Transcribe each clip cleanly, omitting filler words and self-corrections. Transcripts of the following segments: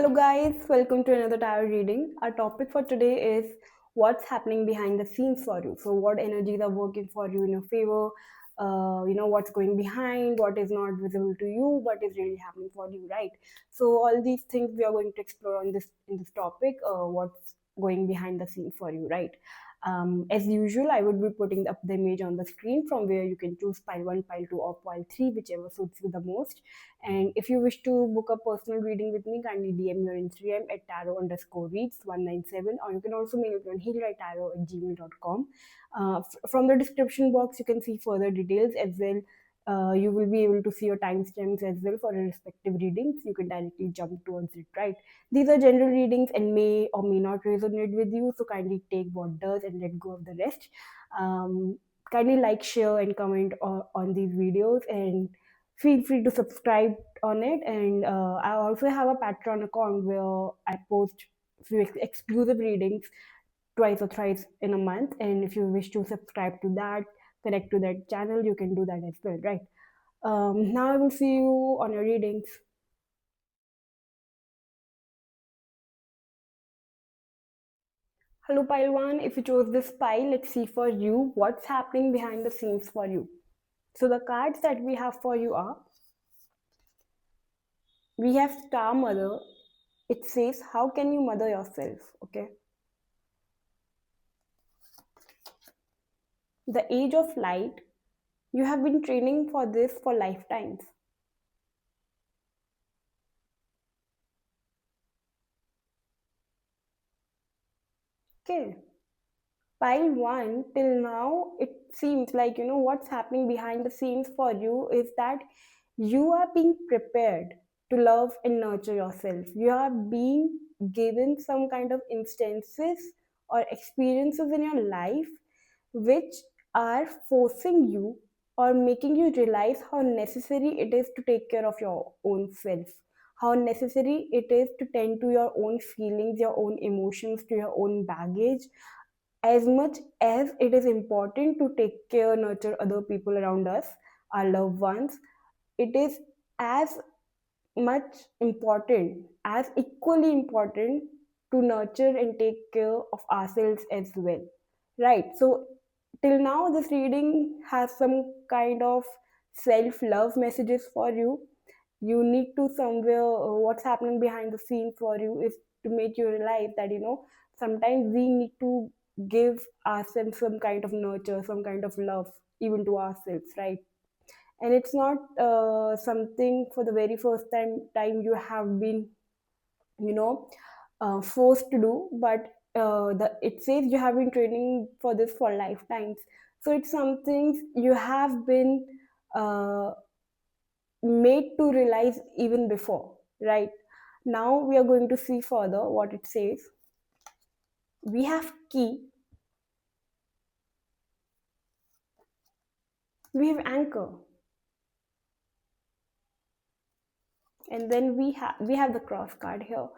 Hello, guys. Welcome to another tarot reading. Our topic for today is what's happening behind the scenes for you. So, what energies are working for you in your favor? What's going behind, what is not visible to you, what is really happening for you, right? So, all these things we are going to explore on this in this topic. What's going behind the scenes for you, right? As usual, I would be putting up the image on the screen from where you can choose pile 1, pile 2, or pile 3, whichever suits you the most. And if you wish to book a personal reading with me, kindly DM your Instagram at tarot_reads197, or you can also mail it on healwritetarot@gmail.com. From the description box, you can see further details as well. You will be able to see your timestamps as well for your respective readings. You can directly jump towards it, right? These are general readings and may or may not resonate with you, so kindly take what does and let go of the rest. Kindly like, share, and comment on these videos, and feel free to subscribe on it. And I also have a Patreon account where I post few exclusive readings twice or thrice in a month. And if you wish to subscribe to that, connect to that channel, you can do that as well, right? Now I will see you on your readings. Hello, pile one. If you chose this pile, let's see for you what's happening behind the scenes for you. So the cards that we have for you are, we have Star Mother. It says, how can you mother yourself? Okay. The Age of Light. You have been training for this for lifetimes. Okay. Pile one, till now, it seems like, what's happening behind the scenes for you is that you are being prepared to love and nurture yourself. You are being given some kind of instances or experiences in your life which are forcing you or making you realize how necessary it is to take care of your own self, how necessary it is to tend to your own feelings, your own emotions, to your own baggage, as much as it is important to take care, nurture other people around us, our loved ones. It is as much important, as equally important, to nurture and take care of ourselves as well, right? So till now this reading has some kind of self love messages for you. You need to somewhere, what's happening behind the scene for you is to make you realize that sometimes we need to give ourselves some kind of nurture, some kind of love, even to ourselves, right? And it's not something for the very first time you have been, you know forced to do, but it says you have been training for this for lifetimes. So it's something you have been uh, made to realize even before, right? Now we are going to see further what it says. We have key, we have anchor, and then we have the cross card here.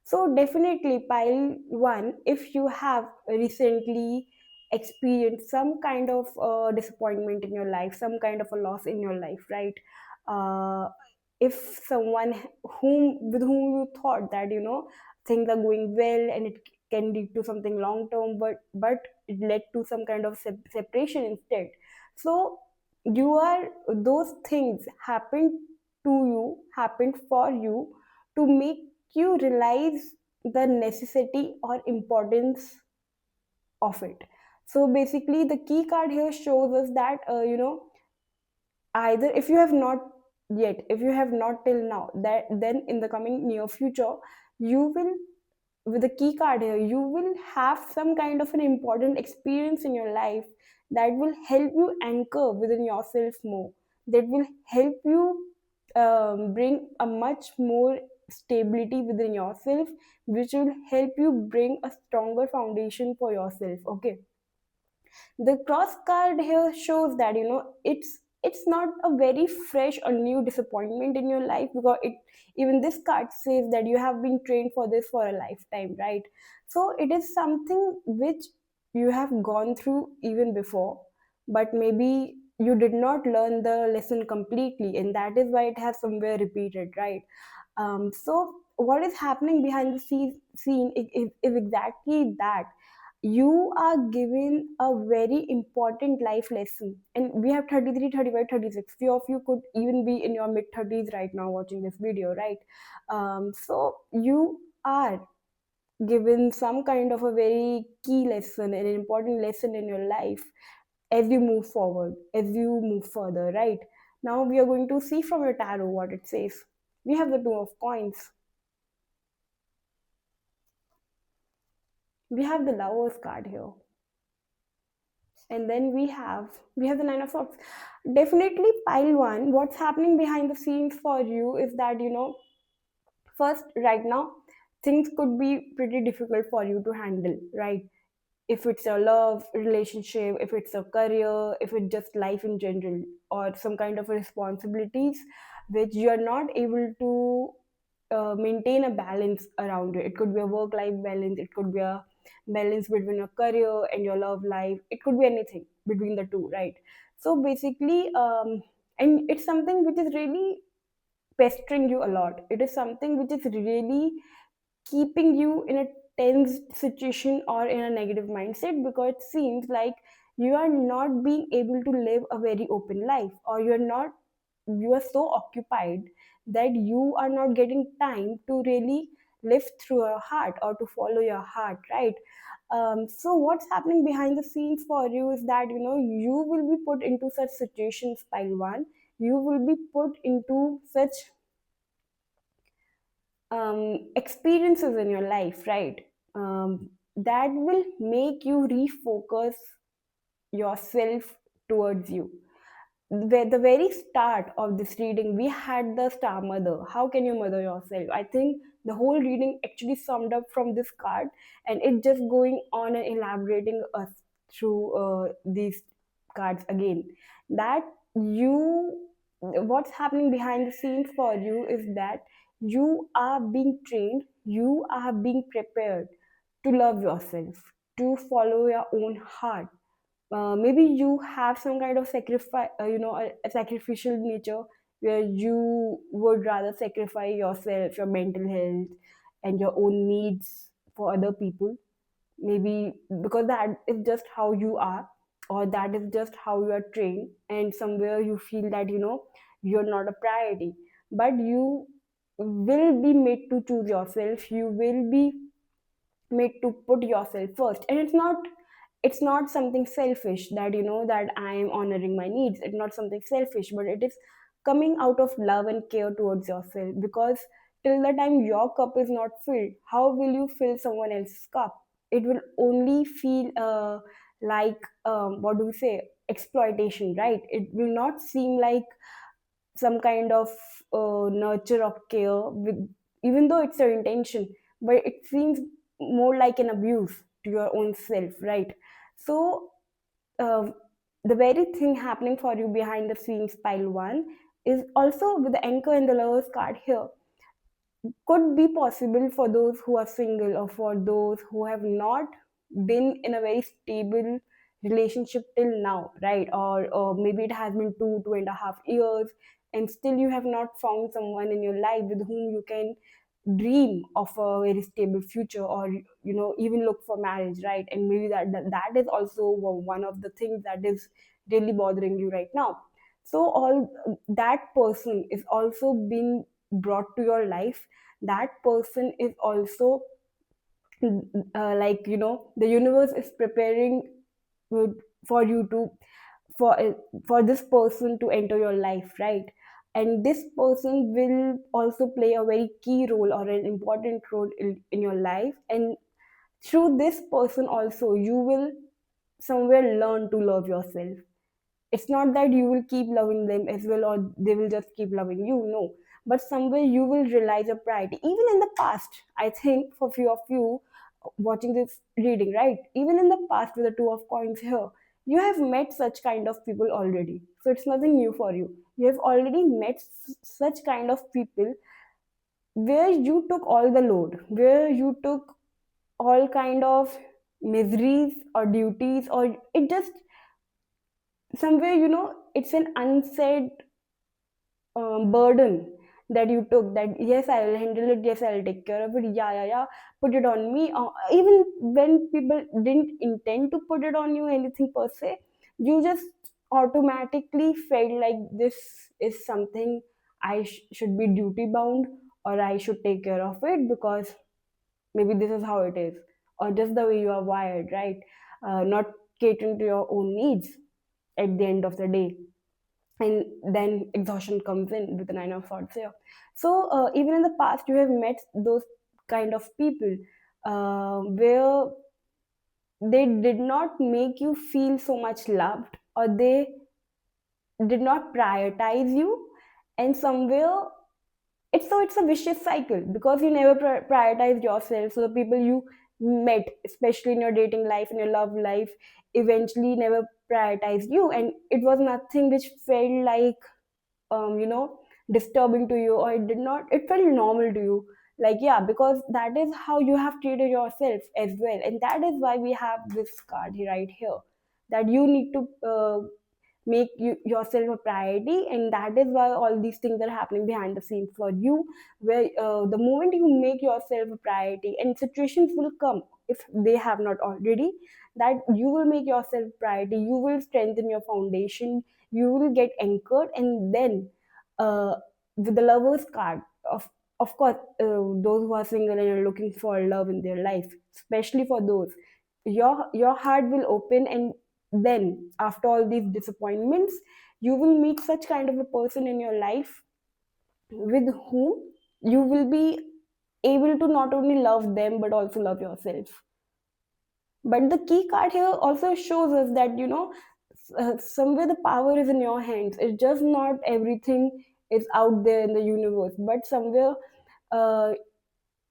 So definitely pile one, if you have recently experienced some kind of disappointment in your life, some kind of a loss in your life, right? uh, if someone with whom you thought that things are going well and it can lead to something long term, but it led to some kind of separation instead. So you are, those things happened for you to make you realize the necessity or importance of it. So basically the key card here shows us that either, if you have not yet, if you have not till now, that then in the coming near future, you will, with the key card here, you will have some kind of an important experience in your life that will help you anchor within yourself more, that will help you bring a much more stability within yourself, which will help you bring a stronger foundation for yourself. Okay. The cross card here shows that it's not a very fresh or new disappointment in your life, because it, even this card says that you have been trained for this for a lifetime, right? So it is something which you have gone through even before, but maybe you did not learn the lesson completely, and that is why it has somewhere repeated, right? So what is happening behind the scene is exactly that. You are given a very important life lesson, and we have 33, 35, 36. Few of you could even be in your mid 30s right now watching this video, right? So you are given some kind of a very key lesson, an important lesson in your life as you move forward, as you move further, right? Now we are going to see from your tarot what it says. We have the Two of Coins. We have the Lovers card here. And then we have the Nine of Swords. Definitely pile one. What's happening behind the scenes for you is that, first, right now, things could be pretty difficult for you to handle, right? If it's a love relationship, if it's a career, if it's just life in general, or some kind of responsibilities which you are not able to maintain a balance around it. It could be a work life balance, it could be a balance between your career and your love life, it could be anything between the two, right? So basically, and it's something which is really pestering you a lot. It is something which is really keeping you in a tense situation or in a negative mindset, because it seems like you are not being able to live a very open life, or you are so occupied that you are not getting time to really live through your heart or to follow your heart, right? So what's happening behind the scenes for you is that, you will be put into such situations, pile one. You will be put into such experiences in your life, right? That will make you refocus yourself towards you. The very start of this reading, we had the star mother. How can you mother yourself? I think the whole reading actually summed up from this card, and it just going on and elaborating us through these cards again. That you, what's happening behind the scenes for you is that you are being trained, you are being prepared to love yourself, to follow your own heart. Maybe you have some kind of sacrifice, a sacrificial nature, where you would rather sacrifice yourself, your mental health, and your own needs for other people. Maybe because that is just how you are, or that is just how you are trained, and somewhere you feel that, you're not a priority. But you will be made to choose yourself, you will be made to put yourself first. And it's not something selfish that, that I am honoring my needs. It's not something selfish, but it is coming out of love and care towards yourself. Because till the time your cup is not filled, how will you fill someone else's cup? It will only feel like, what do we say, exploitation, right? It will not seem like some kind of nurture or care with, even though it's your intention, but it seems more like an abuse to your own self, right? So uh, the very thing happening for you behind the scenes, pile one, is also with the anchor and the lovers card here, could be possible for those who are single, or for those who have not been in a very stable relationship till now, right? Or maybe it has been 2.5 years, and still you have not found someone in your life with whom you can dream of a very stable future, or even look for marriage, right? And maybe that is also one of the things that is really bothering you right now. So all that person is also being brought to your life. That person is also, like, the universe is preparing uh, for you to, for uh, for this person to enter your life, right? And this person will also play a very key role, or an important role in your life. And through this person also, you will somewhere learn to love yourself. It's not that you will keep loving them as well, or they will just keep loving you, no. But somewhere you will realize a priority. Even in the past, I think for few of you watching this reading, right, even in the past with the Two of Coins here, you have met such kind of people already. So it's nothing new for you. You have already met such kind of people, where you took all the load, where you took all kind of miseries or duties, or it just somewhere, it's an unsaid burden that you took, that yes, I will handle it, yes, I'll take care of it, yeah, yeah, yeah, put it on me. Even when people didn't intend to put it on you, anything per se, you just automatically felt like this is something I should be duty bound, or I should take care of it because maybe this is how it is, or just the way you are wired, right? Not catering to your own needs at the end of the day. And then exhaustion comes in with the nine of swords here. So even in the past you have met those kind of people where they did not make you feel so much loved, or they did not prioritize you, and somewhere it's a vicious cycle because you never prioritized yourself. So the people you met, especially in your dating life, in your love life, eventually never prioritized you, and it was nothing which felt like you know, disturbing to you, or it did not, it felt normal to you. Like, yeah, because that is how you have treated yourself as well, and that is why we have this card right here, that you need to make yourself a priority, and that is why all these things are happening behind the scenes for you, where the moment you make yourself a priority, and situations will come if they have not already, that you will make yourself priority, you will strengthen your foundation, you will get anchored, and then uh, with the lovers card, of course, those who are single and are looking for love in their life, especially for those, your heart will open, and then after all these disappointments, you will meet such kind of a person in your life with whom you will be able to not only love them but also love yourself. But the key card here also shows us that, you know, somewhere the power is in your hands. It's just not everything is out there in the universe, but somewhere uh,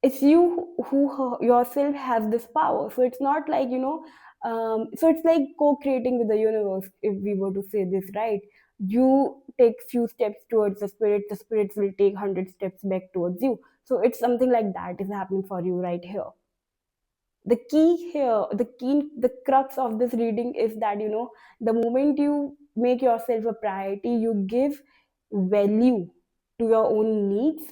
it's you who yourself has this power. So it's not like, you know, so it's like co-creating with the universe, if we were to say this, right? You take few steps towards the spirits will take 100 steps back towards you. So it's something like that is happening for you right here. The key here, the crux of this reading is that, you know, the moment you make yourself a priority, you give value to your own needs,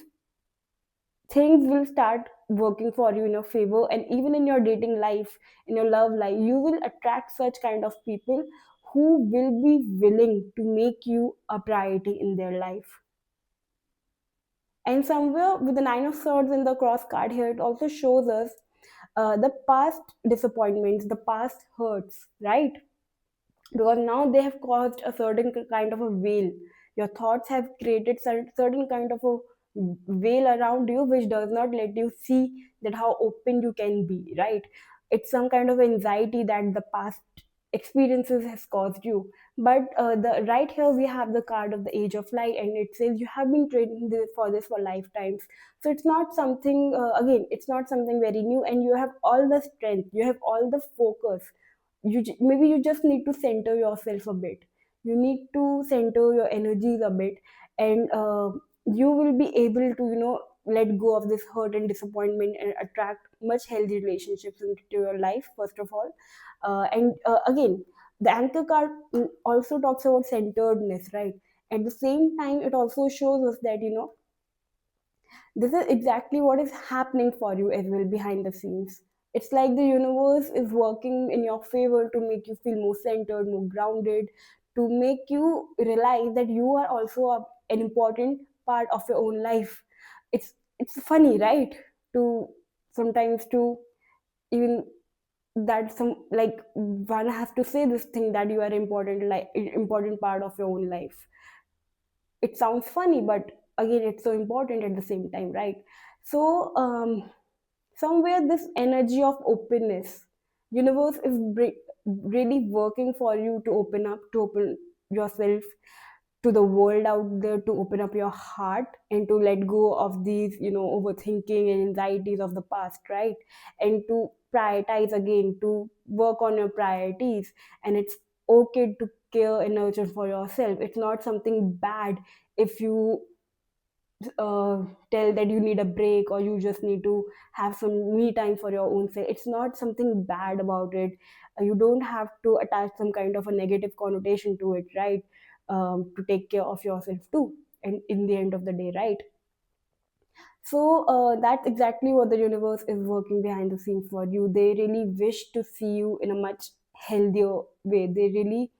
things will start working for you in your favor. And even in your dating life, in your love life, you will attract such kind of people who will be willing to make you a priority in their life. And somewhere with the nine of swords in the cross card here, it also shows us the past disappointments, the past hurts, right? Because now they have caused a certain kind of a veil. Your thoughts have created certain kind of a veil around you, which does not let you see that how open you can be, right? It's some kind of anxiety that the past experiences has caused you. But the right here we have the card of the age of light, and it says you have been training for this for lifetimes. So it's not something, again, it's not something very new, and you have all the strength, you have all the focus. Maybe you just need to center yourself a bit, you need to center your energies a bit, and you will be able to, you know, let go of this hurt and disappointment and attract much healthy relationships into your life, first of all. And again, the anchor card also talks about centeredness, right? At the same time, it also shows us that, you know, this is exactly what is happening for you as well behind the scenes. It's like the universe is working in your favor to make you feel more centered, more grounded, to make you realize that you are also an important part of your own life. It's funny, right? To sometimes to even that some like one has to say this thing that you are important, like important part of your own life. It sounds funny, but again, it's so important at the same time, right? So somewhere this energy of openness, universe is really working for you to open up, to open yourself to the world out there, to open up your heart and to let go of these, you know, overthinking and anxieties of the past, right? And to prioritize again, to work on your priorities. And it's okay to care and nurture for yourself. It's not something bad if you tell that you need a break, or you just need to have some me time for your own self. It's not something bad about it. You don't have to attach some kind of a negative connotation to it, right? To take care of yourself too, and in the end of the day, right? So that's exactly what the universe is working behind the scenes for you. They really wish to see you in a much healthier way. They really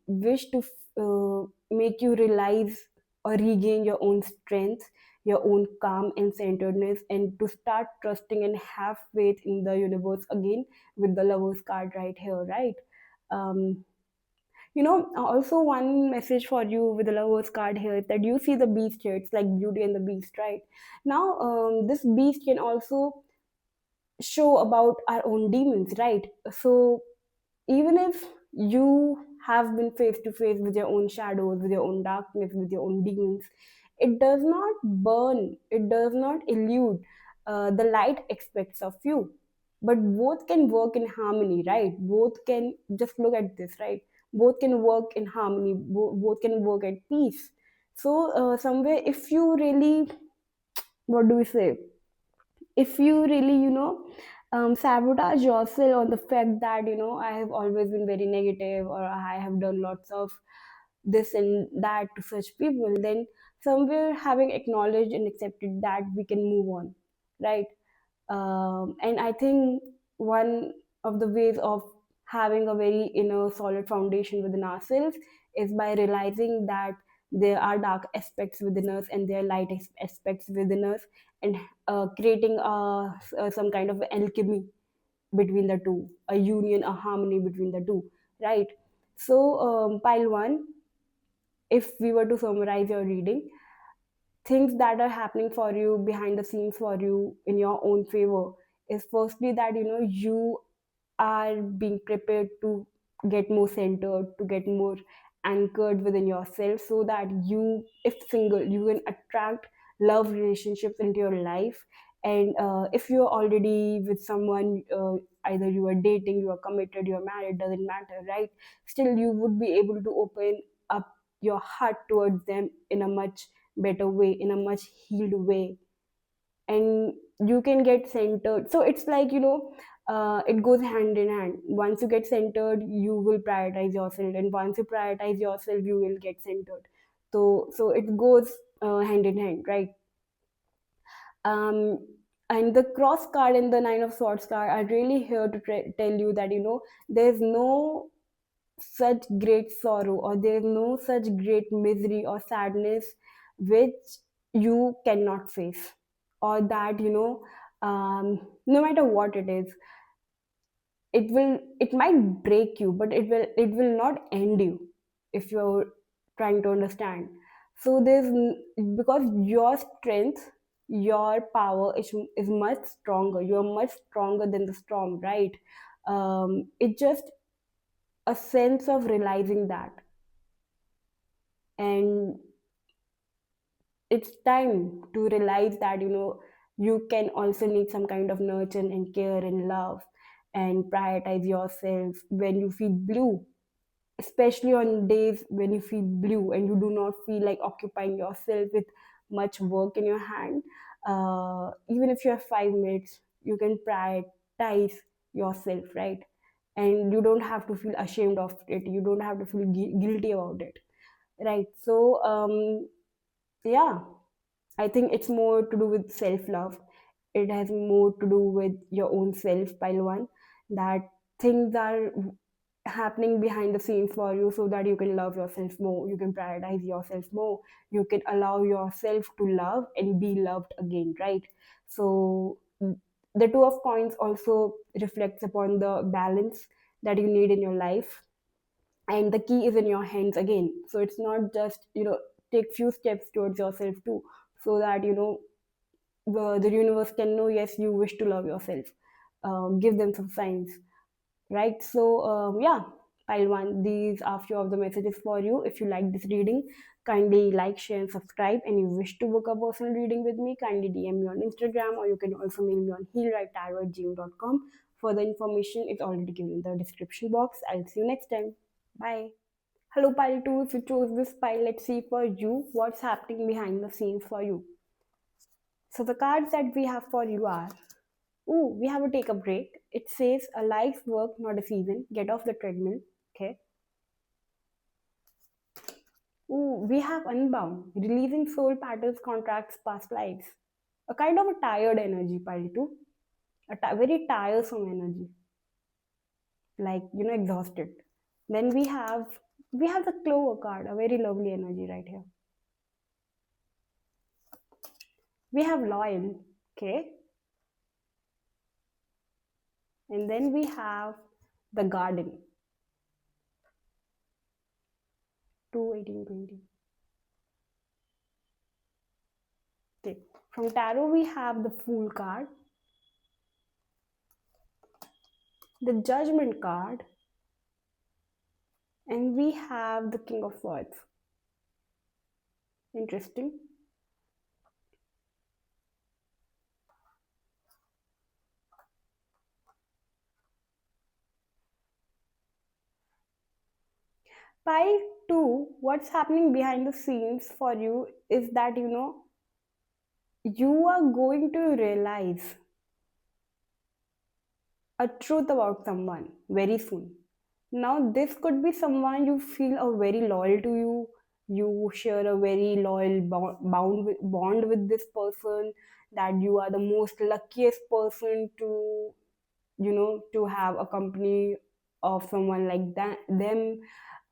wish to make you realize or regain your own strength, your own calm and centeredness, and to start trusting and have faith in the universe again with the Lover's card right here, right? Um, also one message for you with the Lover's card here is that you see the beast here. It's like Beauty and the Beast, right? Now, this beast can also show about our own demons, right? So even if you have been face to face with your own shadows, with your own darkness, with your own demons, it does not burn, it does not elude the light aspects of you. But both can work in harmony, right? Both can, just look at this, right? Both can work in harmony, both can work at peace. So, somewhere, if you really, what do we say? If you really sabotage yourself on the fact that I have always been very negative, or I have done lots of this and that to such people, then somewhere having acknowledged and accepted that, we can move on, right? And I think one of the ways of having a very inner solid foundation within ourselves is by realizing that there are dark aspects within us and there are light aspects within us, and creating some kind of alchemy between the two, a union, a harmony between the two, right? So, pile one, if we were to summarize your reading, things that are happening for you behind the scenes for you in your own favor is firstly that you are being prepared to get more centered, to get more anchored within yourself, so that you, if single, you can attract love relationships into your life. And if you're already with someone, either you are dating, you are committed, you are married, doesn't matter, right? Still, you would be able to open up your heart towards them in a much better way, in a much healed way, and you can get centered. So it's like, it goes hand in hand. Once you get centered, you will prioritize yourself, and once you prioritize yourself, you will get centered. So it goes hand in hand, right? um and the cross card and the Nine of Swords card are really here to tell you that there's no such great sorrow, or there's no such great misery or sadness which you cannot face, or that no matter what it is, it might break you, but it will not end you, if you're trying to understand. So because your strength, your power is much stronger. You're much stronger than the storm, right? It's just a sense of realizing that. And it's time to realize that you can also need some kind of nurture and care and love, and prioritize yourself when you feel blue, especially on days when you feel blue and you do not feel like occupying yourself with much work in your hand. Even if you have 5 minutes, you can prioritize yourself, right? And you don't have to feel ashamed of it, you don't have to feel guilty about it, right? So, yeah, I think it's more to do with self love. It has more to do with your own self, pile one. That things are happening behind the scenes for you, so that you can love yourself more, you can prioritize yourself more, you can allow yourself to love and be loved again, right? So, the Two of Coins also reflects upon the balance that you need in your life, and the key is in your hands again. So it's not just, take few steps towards yourself too, so that the universe can know, yes, you wish to love yourself. Give them some signs, right? So, yeah, pile one, these are few of the messages for you. If you like this reading, kindly like, share, and subscribe. And you wish to book a personal reading with me, kindly DM me on Instagram, or you can also mail me on healwritetarot@gmail.com. Further information is already given in the description box. I'll see you next time. Bye. Hello, pile 2. If you chose this pile, let's see for you what's happening behind the scenes for you. So, the cards that we have for you are, ooh, we have to take a break. It says a life's work, not a season. Get off the treadmill. Okay. Ooh, we have Unbound, releasing soul patterns, contracts, past lives. a kind of a tired energy, pile 2, very tiresome energy, like exhausted. Then we have the clover card, a very lovely energy right here. We have loyal, okay, and then we have the garden, 2 18 20. Okay, from tarot we have the fool card, the judgment card, and we have the king of swords. Interesting. Pile 2, what's happening behind the scenes for you is that you are going to realize a truth about someone very soon. Now, this could be someone you feel are very loyal to you. You share a very loyal bond with this person, that you are the most luckiest person to to have a company of someone like them,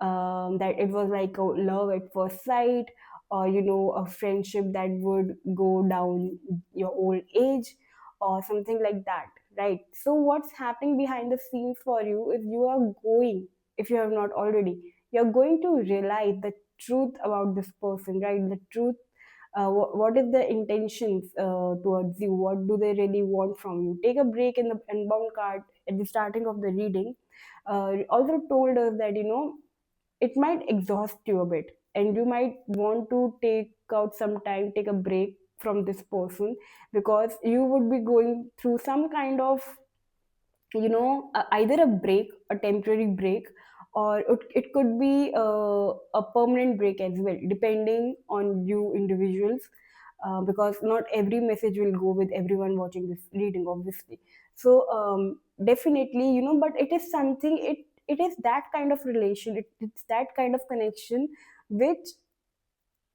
that it was like a love at first sight, or a friendship that would go down your old age, or something like that, right? So what's happening behind the scenes for you is you are going, if you have not already, you're going to realize the truth about this person, right? The truth, what is the intentions towards you, what do they really want from you. Take a break. In the unbound card at the starting of the reading also told us that it might exhaust you a bit, and you might want to take out some time, take a break from this person, because you would be going through some kind of either a break, a temporary break, or it could be a permanent break as well, depending on you individuals, because not every message will go with everyone watching this reading, obviously. So definitely, but it is something, it is that kind of relation, it's that kind of connection which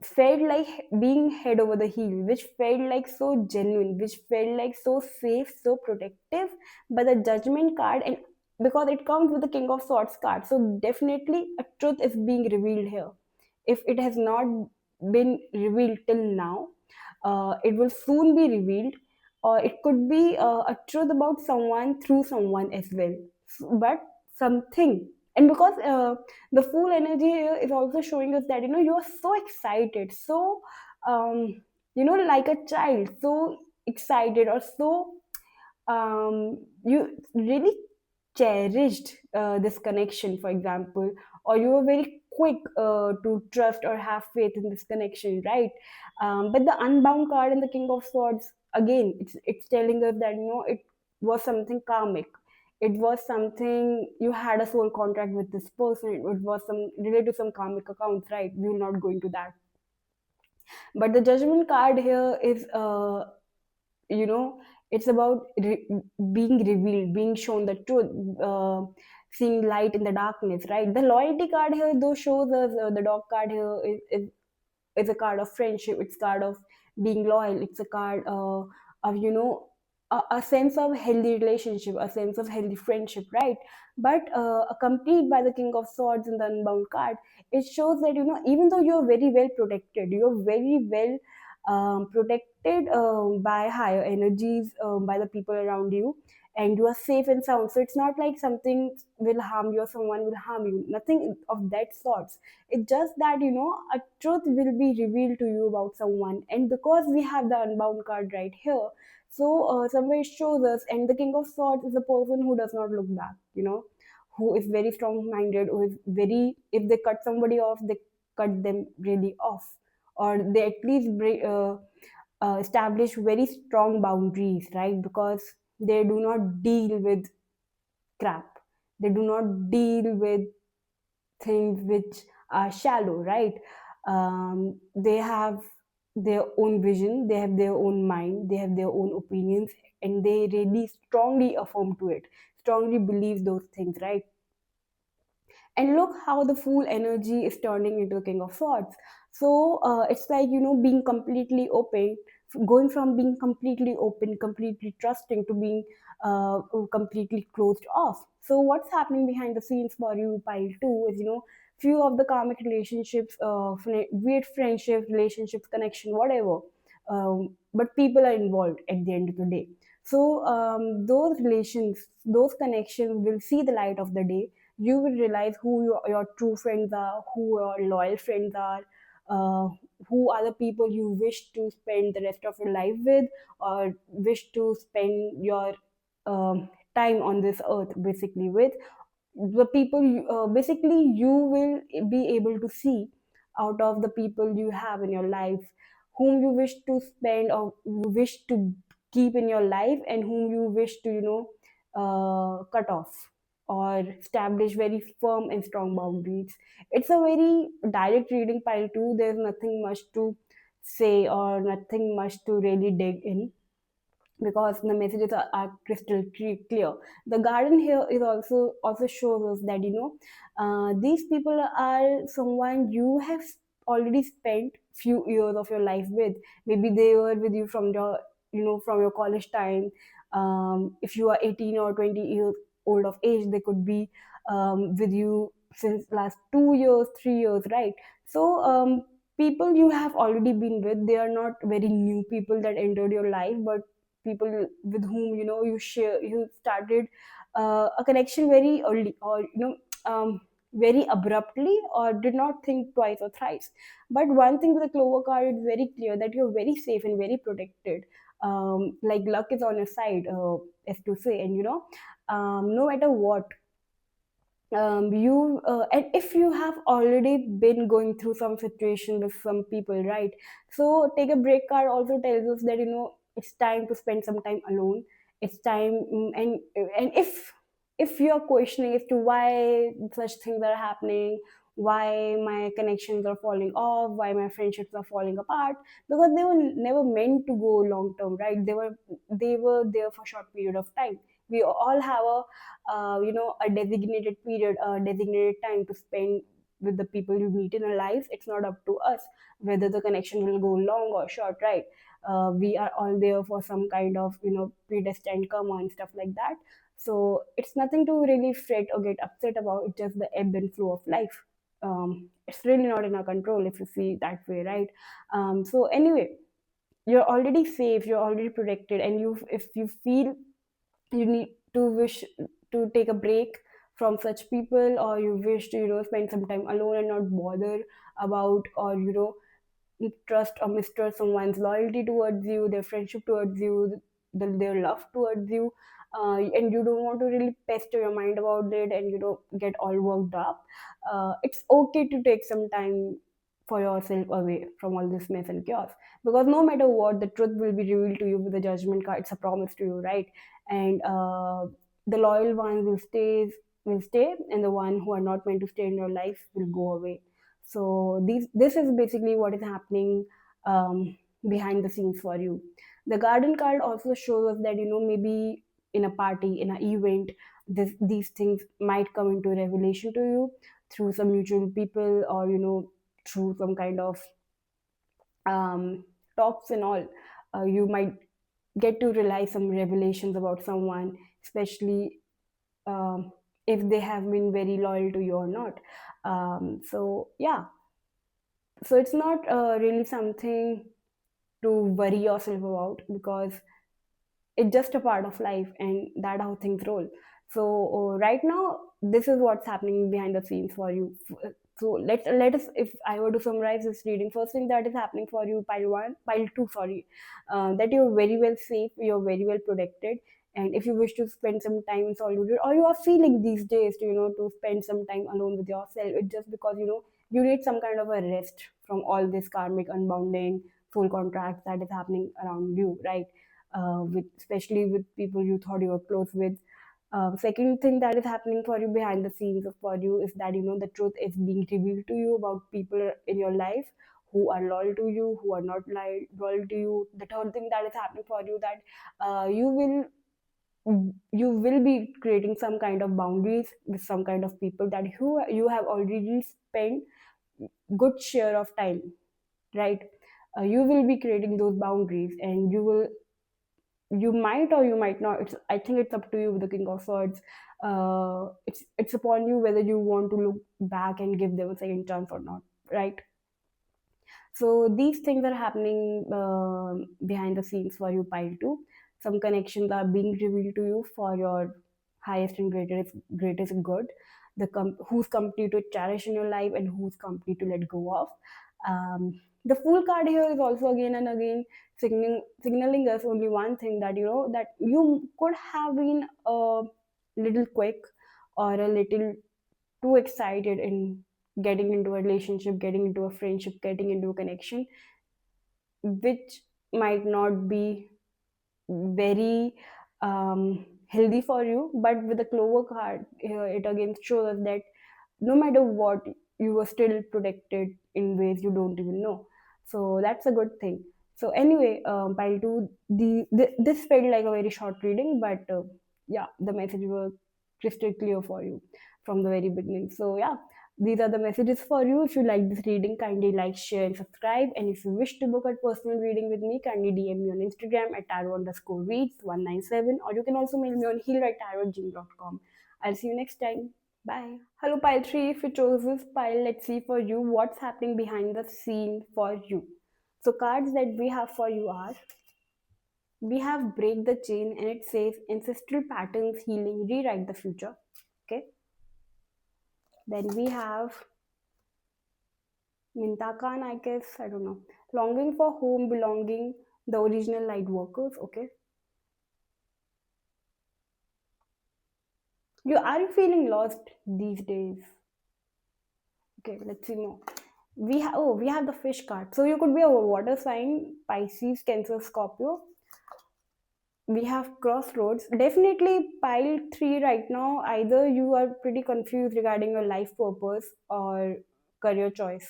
felt like being head over the heel, which felt like so genuine, which felt like so safe, so protective. But the judgment card, and because it comes with the king of swords card, so definitely a truth is being revealed here. If it has not been revealed till now, it will soon be revealed, or it could be a truth about someone through someone as well. But something, and because the full energy here is also showing us that you are so excited, so like a child, so excited, or so you really cherished this connection, for example, or you were very quick to trust or have faith in this connection, right? But the unbound card and the king of swords, again, it's telling us that it was something karmic. It was something, you had a soul contract with this person. It was some related to some karmic accounts, right? We will not go into that. But the judgment card here is you know it's about being revealed, being shown the truth, seeing light in the darkness, right? The loyalty card here though shows us, the dog card here is a card of friendship, it's card of being loyal, it's a card of a sense of healthy relationship, a sense of healthy friendship, right? But accompanied by the king of swords in the unbound card, it shows that even though you're very well protected, you're very well protected by higher energies, by the people around you, and you are safe and sound. So it's not like something will harm you or someone will harm you, nothing of that sorts. It's just that a truth will be revealed to you about someone, and because we have the unbound card right here, so somewhere it shows us, and the king of swords is a person who does not look back, who is very strong minded, who is very, if they cut somebody off, they cut them really off, or they at least establish very strong boundaries, right? Because they do not deal with crap, they do not deal with things which are shallow, right? They have their own vision, they have their own mind, they have their own opinions, and they really strongly affirm to it, strongly believe those things, right? And look how the fool energy is turning into the king of swords. So it's like being completely open going from being completely open, completely trusting, to being completely closed off. So what's happening behind the scenes for you, pile two, is few of the karmic relationships, weird friendships, relationships, connection, whatever. But people are involved at the end of the day. So those relations, those connections will see the light of the day. You will realize who your true friends are, who your loyal friends are, uh, who are the people you wish to spend the rest of your life with, or wish to spend your time on this earth basically with. The people basically you will be able to see out of the people you have in your life, whom you wish to spend or you wish to keep in your life, and whom you wish to cut off or establish very firm and strong boundaries. It's a very direct reading, pile 2. There's nothing much to say or nothing much to really dig in, because the messages are crystal clear. The garden here is also shows us that these people are someone you have already spent few years of your life with. Maybe they were with you from your from your college time. If you are 18 or 20 years old of age, they could be with you since last 2 years, 3 years, right? So people you have already been with, they are not very new people that entered your life, but people with whom you started a connection very early, or very abruptly, or did not think twice or thrice. But one thing with the clover card is very clear, that you're very safe and very protected. Like luck is on your side, as to say. And no matter what, you and if you have already been going through some situation with some people, right? So take a break card also tells us that it's time to spend some time alone. It's time. And if you're questioning as to why such things are happening, why my connections are falling off, why my friendships are falling apart, because they were never meant to go long term, right? They were there for a short period of time. We all have a designated period, a designated time to spend with the people you meet in our lives. It's not up to us whether the connection will go long or short, right? We are all there for some kind of predestined karma and stuff like that. So it's nothing to really fret or get upset about. It's just the ebb and flow of life. It's really not in our control, if you see that way, right? So anyway, you're already safe, you're already protected, and if you feel you need to wish to take a break from such people, or you wish to spend some time alone and not bother about, or trust or mistrust someone's loyalty towards you, their friendship towards you, their love towards you, and you don't want to really pester your mind about it, and get all worked up. It's okay to take some time for yourself away from all this mess and chaos, because no matter what, the truth will be revealed to you with the judgment card. It's a promise to you, right? And the loyal ones will stay, and the one who are not meant to stay in your life will go away. So this is basically what is happening behind the scenes for you. The garden card also shows us that maybe in a party, in an event, these things might come into revelation to you through some mutual people, or through some kind of um, talks and all. You might get to realize some revelations about someone, especially um, if they have been very loyal to you or not. So yeah, so it's not really something to worry yourself about, because it's just a part of life, and that how things roll. So right now, this is what's happening behind the scenes for you. So let us, if I were to summarize this reading, first thing that is happening for you, pile one, pile two, sorry, that you're very well safe, you're very well protected. And if you wish to spend some time in solitude, or you are feeling these days to to spend some time alone with yourself, it's just because you need some kind of a rest from all this karmic unbounding soul contracts that is happening around you, right? With especially with people you thought you were close with. Second thing that is happening for you behind the scenes for you is that the truth is being revealed to you about people in your life who are loyal to you, who are not loyal to you. The third thing that is happening for you, that you will be creating some kind of boundaries with some kind of people that who you have already spent good share of time, right? You will be creating those boundaries, and you might or you might not. I think it's up to you with the King of Swords. It's upon you whether you want to look back and give them a second chance or not, right? So these things are happening behind the scenes for you, pile two. Some connections are being revealed to you for your highest and greatest good. Whose company to cherish in your life and whose company to let go of. The Fool card here is also again and again signaling us only one thing, that that you could have been a little quick or a little too excited in getting into a relationship, getting into a friendship, getting into a connection, which might not be very healthy for you. But with the Clover card here, it again shows us that no matter what, you were still protected in ways you don't even know. So that's a good thing. So anyway, pile two, this felt like a very short reading, but yeah, the message was crystal clear for you from the very beginning. So yeah, these are the messages for you. If you like this reading, kindly like, share, and subscribe. And if you wish to book a personal reading with me, kindly DM me on Instagram at tarot_reads197, or you can also mail me on healwrite.tarot@gmail.com. I'll see you next time. Bye. Hello, pile 3. If you chose this pile, let's see for you what's happening behind the scene for you. So, cards that we have for you are, we have Break the Chain, and it says Ancestral Patterns Healing, Rewrite the Future. Okay. Then we have Mintakan, I guess, I don't know. Longing for Home, Belonging, the Original Light Workers. Okay. Are you feeling lost these days? Okay, let's see more. We have the Fish card. So you could be a water sign, Pisces, Cancer, Scorpio. We have Crossroads. Definitely pile three right now. Either you are pretty confused regarding your life purpose or career choice,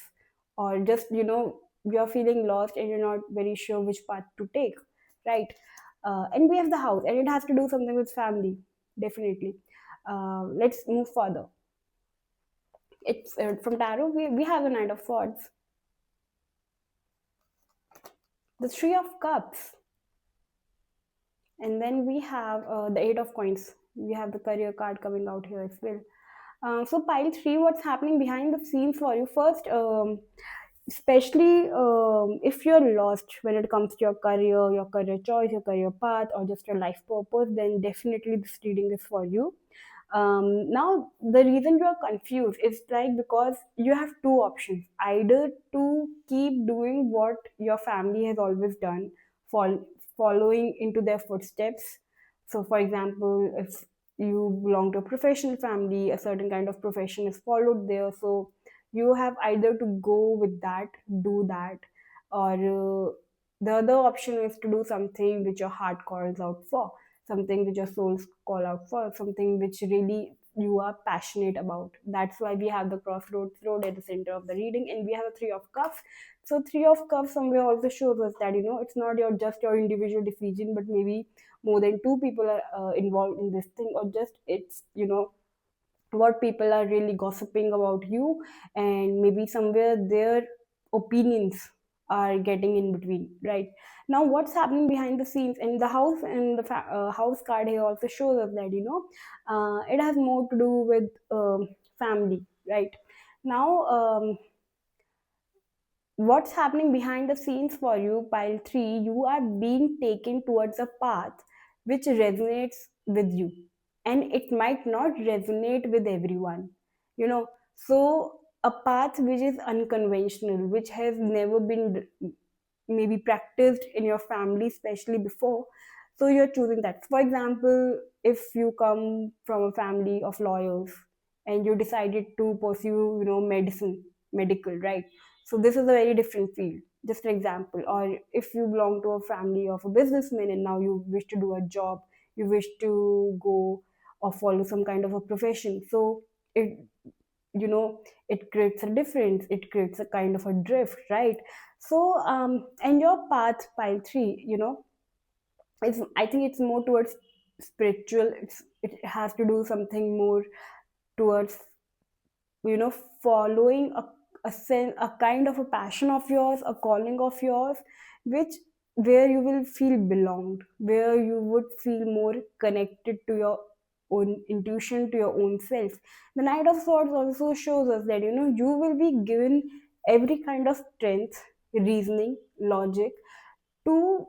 or just you're feeling lost and you're not very sure which path to take, right? And we have the House, and it has to do something with family. Definitely. Let's move further. It's from tarot. We have the Knight of Swords, the Three of Cups, and then we have the Eight of Coins. We have the career card coming out here as well. So pile three, what's happening behind the scenes for you? First, especially if you're lost when it comes to your career choice, your career path, or just your life purpose, then definitely this reading is for you. Now, the reason you are confused is like because you have two options: either to keep doing what your family has always done, fol- following into their footsteps. So, for example, if you belong to a professional family, a certain kind of profession is followed there. So, you have either to go with that, do that, or the other option is to do something which your heart calls out for, something which your souls call out for, something which really you are passionate about. That's why we have the crossroads road at the center of the reading, and we have a Three of Cups. So Three of Cups somewhere also shows us that it's not your individual decision, but maybe more than two people are involved in this thing, or just it's what people are really gossiping about you, and maybe somewhere their opinions are getting in between, right? Now what's happening behind the scenes in the house, and the house card here also shows us that it has more to do with family, right? Now what's happening behind the scenes for you, pile 3, you are being taken towards a path which resonates with you, and it might not resonate with everyone, you know so a path which is unconventional, which has never been maybe practiced in your family, especially before. So you're choosing that. For example, if you come from a family of lawyers and you decided to pursue, medicine, medical, right? So this is a very different field. Just an example. Or if you belong to a family of a businessman and now you wish to do a job, you wish to go or follow some kind of a profession. So it you know it creates a difference, it creates a kind of a drift, right? So and your path, pile 3, I think it's more towards spiritual. It has to do something more towards you know following a kind of a passion of yours, a calling of yours, which where you will feel belonged, where you would feel more connected to your own intuition, to your own self. The Knight of Swords also shows us that you will be given every kind of strength, reasoning, logic to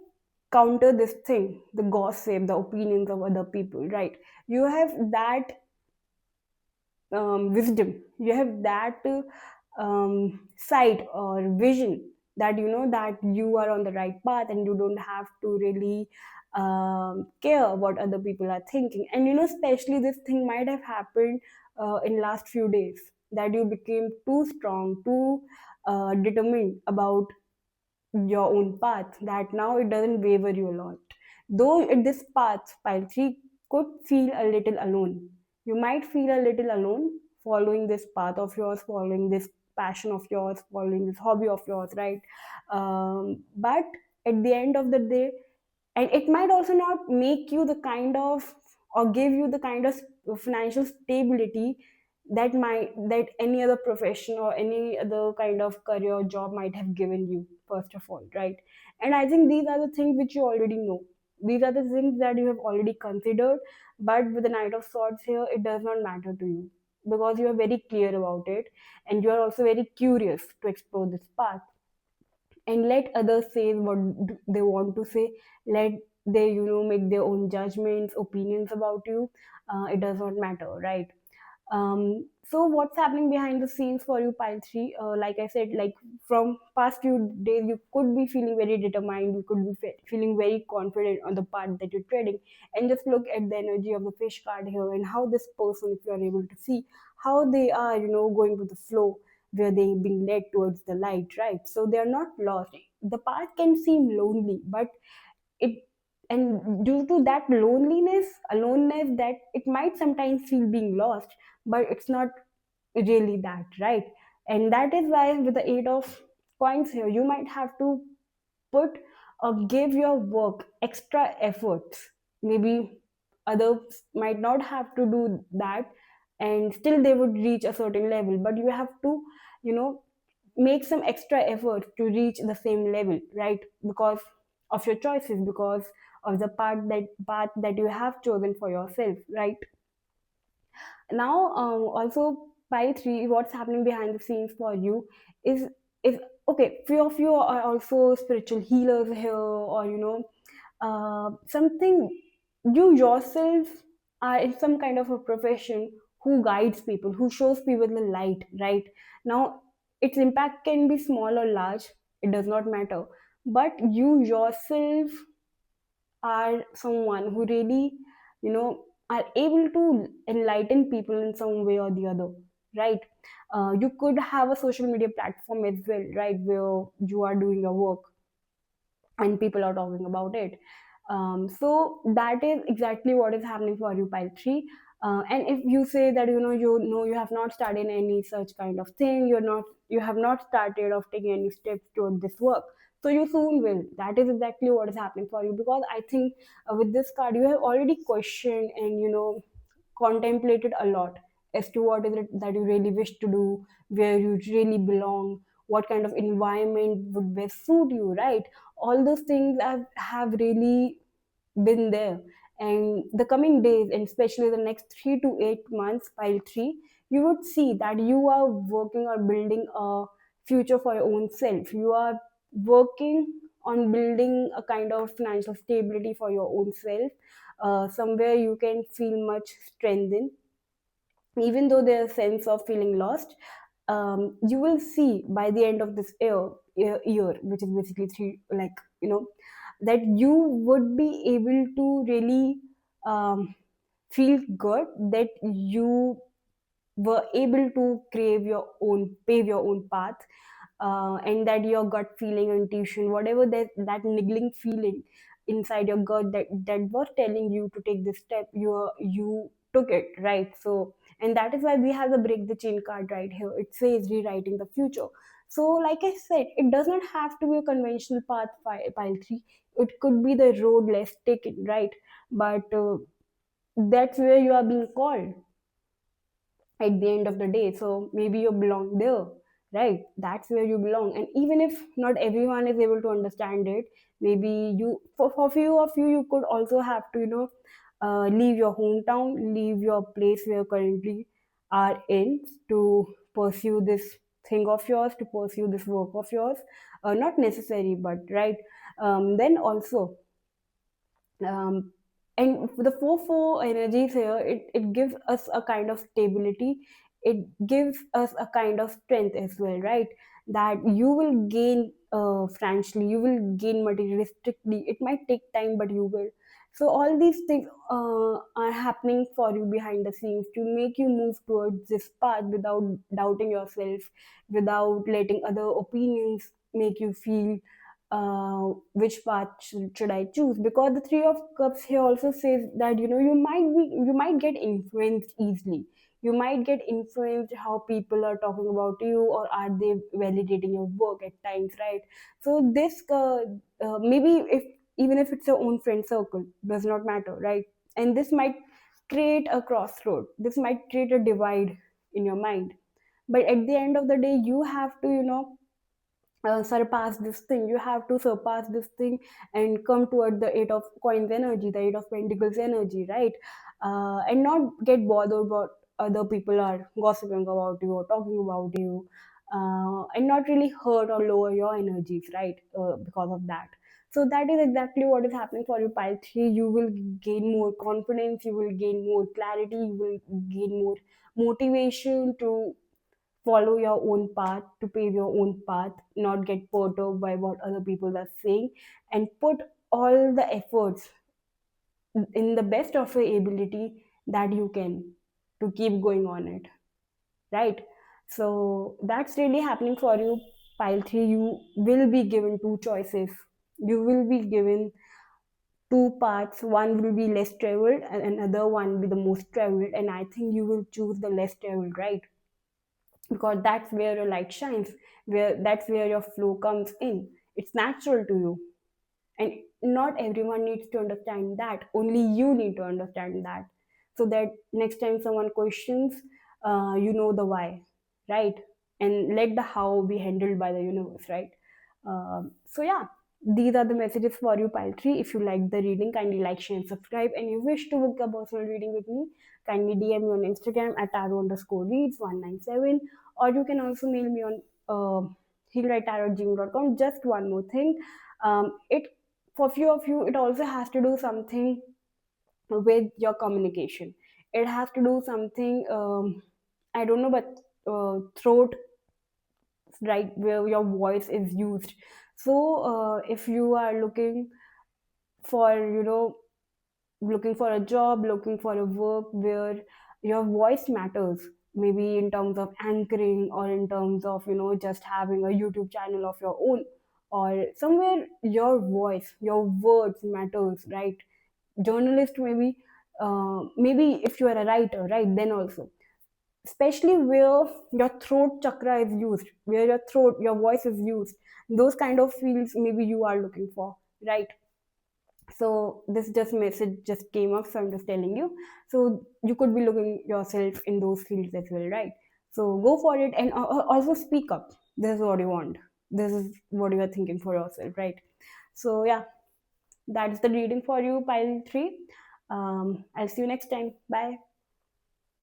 counter this thing, the gossip, the opinions of other people, right? You have that wisdom, you have that sight or vision that that you are on the right path, and you don't have to really care what other people are thinking. And especially this thing might have happened in last few days, that you became too strong, too determined about your own path, that now it doesn't waver you a lot. Though at this path, pile 3 could feel a little alone. You might feel a little alone following this path of yours, following this passion of yours, following this hobby of yours, right? But at the end of the day, and it might also not make you the kind of, or give you the kind of financial stability that any other profession or any other kind of career or job might have given you, first of all, right? And I think these are the things which you already know, these are the things that you have already considered. But with the Knight of Swords here, it does not matter to you, because you are very clear about it, and you are also very curious to explore this path. And let others say what they want to say, let they make their own judgments, opinions about you. It does not matter, right? So what's happening behind the scenes for you, pile 3? Like I said, like from past few days, you could be feeling very determined, you could be feeling very confident on the path that you're treading. And just look at the energy of the fish card here, and how this person, if you're able to see how they are going with the flow, where they being led towards the light, right? So they are not lost. The path can seem lonely, but it, and due to that loneliness, aloneness, that it might sometimes feel being lost, but it's not really that, right? And that is why with the 8 of coins here, you might have to put or give your work extra efforts. Maybe others might not have to do that, and still they would reach a certain level, but you have to you know make some extra effort to reach the same level, right? Because of your choices, because of the path that you have chosen for yourself, right? Now, also pile 3, what's happening behind the scenes for you is okay, few of you are also spiritual healers here, or something, you yourself are in some kind of a profession who guides people, who shows people the light, right? Now, its impact can be small or large, it does not matter, but you yourself are someone who really are able to enlighten people in some way or the other, right? You could have a social media platform as well, right, where you are doing your work and people are talking about it. So that is exactly what is happening for you, pile 3. And if you say that you have not started any such kind of thing, you have not started of taking any steps toward this work, so you soon will. That is exactly what is happening for you, because I think with this card you have already questioned and contemplated a lot as to what is it that you really wish to do, where you really belong, what kind of environment would best suit you, right? All those things have really been there. And the coming days, and especially the next 3 to 8 months, pile 3, you would see that you are working or building a future for your own self. You are working on building a kind of financial stability for your own self, somewhere you can feel much strengthened, even though there's a sense of feeling lost. You will see by the end of this year, which is basically three, like that you would be able to really feel good, that you were able to pave your own path, and that your gut feeling, intuition, whatever that niggling feeling inside your gut that was telling you to take this step, you took it, right? So, and that is why we have the break the chain card right here. It says rewriting the future. So like I said, it does not have to be a conventional path, pile 3. It could be the road less taken, right? But that's where you are being called at the end of the day, so maybe you belong there. right? That's where you belong. And even if not everyone is able to understand it, maybe for few of you, you could also have to, leave your hometown, leave your place where you currently are in, to pursue this thing of yours, to pursue this work of yours. Not necessary, but right. Then also, um, and the 4-4 energies here, it gives us a kind of stability, it gives us a kind of strength as well, right? That you will gain financially, you will gain materialistically. It might take time, but you will. So all these things are happening for you behind the scenes to make you move towards this path without doubting yourself, without letting other opinions make you feel which path should I choose? Because the Three of Cups here also says that, you might get influenced easily. You might get influenced how people are talking about you, or are they validating your work at times, right? So this maybe if even if it's your own friend circle, does not matter, right? And this might create a crossroad. This might create a divide in your mind. But at the end of the day, you have to, surpass this thing. You have to surpass this thing and come toward the Eight of Coins energy, the Eight of Pentacles energy, right? And not get bothered about other people are gossiping about you or talking about you, and not really hurt or lower your energies, right? Because of that. So that is exactly what is happening for you, pile 3. You will gain more confidence, you will gain more clarity, you will gain more motivation to follow your own path, to pave your own path, not get perturbed by what other people are saying, and put all the efforts in the best of your ability that you can to keep going on it, right? So that's really happening for you, pile 3. You will be given two choices. You will be given two paths. One will be less traveled and another one will be the most traveled, and I think you will choose the less traveled, right? Because that's where your light shines, where that's where your flow comes in. It's natural to you. And not everyone needs to understand that, only you need to understand that, so that next time someone questions, you know the why, right? And let the how be handled by the universe, right? So yeah, these are the messages for you, pile 3. If you like the reading, kindly like, share, and subscribe. And you wish to book a personal reading with me, kindly DM me on Instagram at tarot_reads197, or you can also mail me on healwrite.tarot@gmail.com. Just one more thing, it for few of you, it also has to do something with your communication. It has to do something, I don't know, but throat, right, where your voice is used. So if you are for you know looking for a job, looking for a work where your voice matters, maybe in terms of anchoring, or in terms of, just having a YouTube channel of your own, or somewhere your voice, your words matters, right? Journalist, maybe if you are a writer, right, then also, especially where your throat chakra is used, where your voice is used, those kind of fields maybe you are looking for, right? So this just message just came up, so I'm just telling you. So you could be looking yourself in those fields as well, right? So go for it, and also speak up. This is what you want, this is what you are thinking for yourself, right? So yeah, that's the reading for you, pile 3. I'll see you next time. Bye.